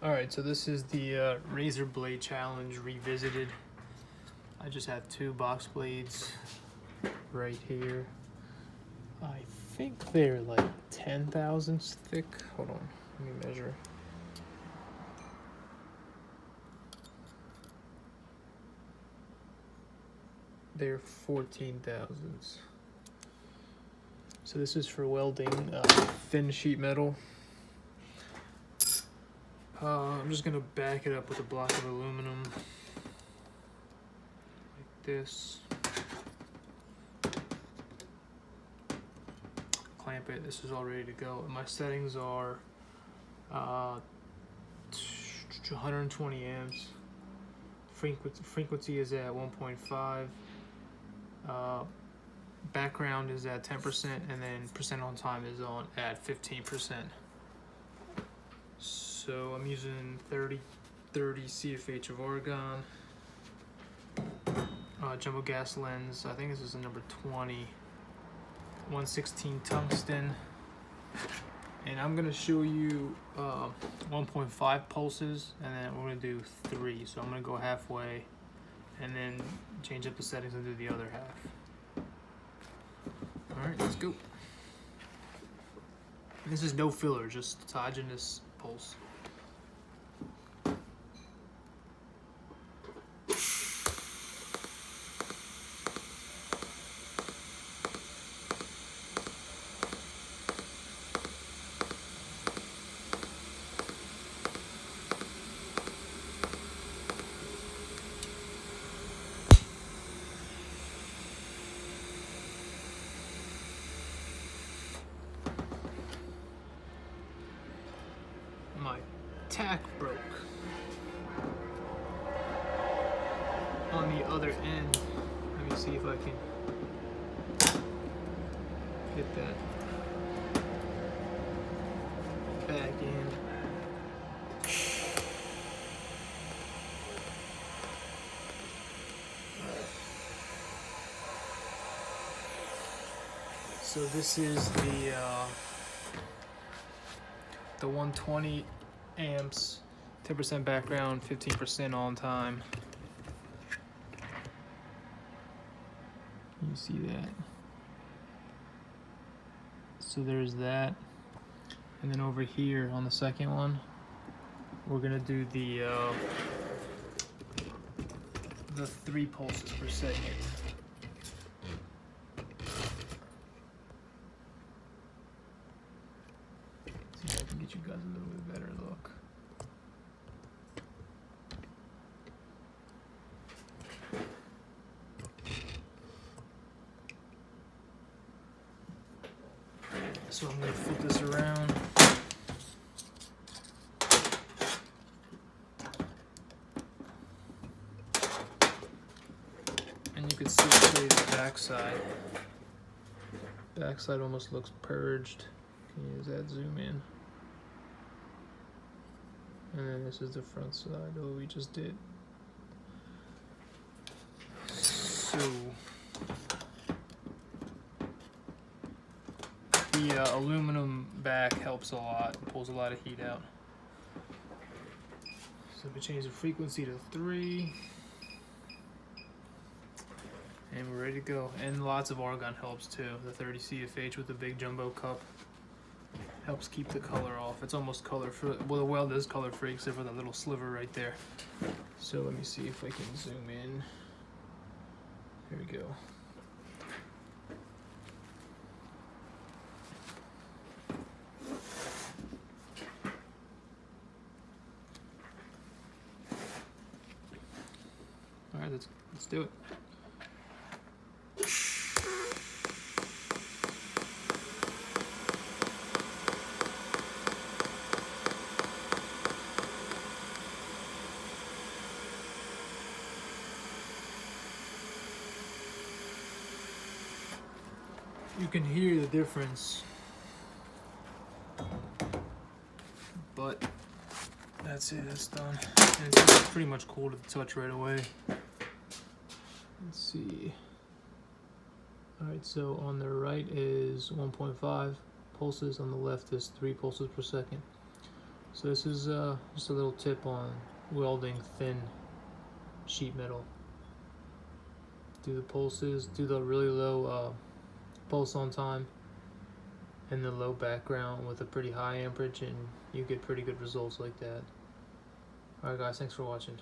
Alright, so this is the razor blade challenge revisited. I just have two box blades right here. I think they're like 10 thousandths thick. Hold on, let me measure. They're 14 thousandths. So this is for welding thin sheet metal. I'm just gonna back it up with a block of aluminum like this. Clamp it. This is all ready to go. And my settings are 120 amps. Frequency is at 1.5. Background is at 10%, and then percent on time is on at 15%. So I'm using 30 CFH of argon, jumbo gas lens. I think this is a number 20, 116 tungsten, and I'm gonna show you 1.5 pulses, and then we're gonna do 3. So I'm gonna go halfway, and then change up the settings and do the other half. All right, let's go. This is no filler, just autogenous pulse. My tack broke on the other end. Let me see if I can get that back in. So this is the 120 amps, 10% background, 15% on time. You see that? So there's that. And then over here on the second one, we're gonna do the 3 pulses per second. See if I can get you guys a little bit better look. So I'm gonna flip this around. And you can see the backside. Backside almost looks purged. Can you use that zoom in? And then this is the front side of what we just did. So the aluminum back helps a lot, pulls a lot of heat out. So we change the frequency to 3. And we're ready to go. And lots of argon helps too. The 30 CFH with the big jumbo cup helps keep the color off. It's almost color free. Well, the weld is color free except for that little sliver right there. So let me see if I can zoom in. Here we go. All right, let's do it. You can hear the difference, but that's it, that's done. And it's pretty much cool to the touch right away. Let's see. Alright, so on the right is 1.5 pulses, on the left is 3 pulses per second. So this is just a little tip on welding thin sheet metal. Do the pulses, do the really low pulse on time and the low background with a pretty high amperage, and you get pretty good results like that. Alright guys, thanks for watching.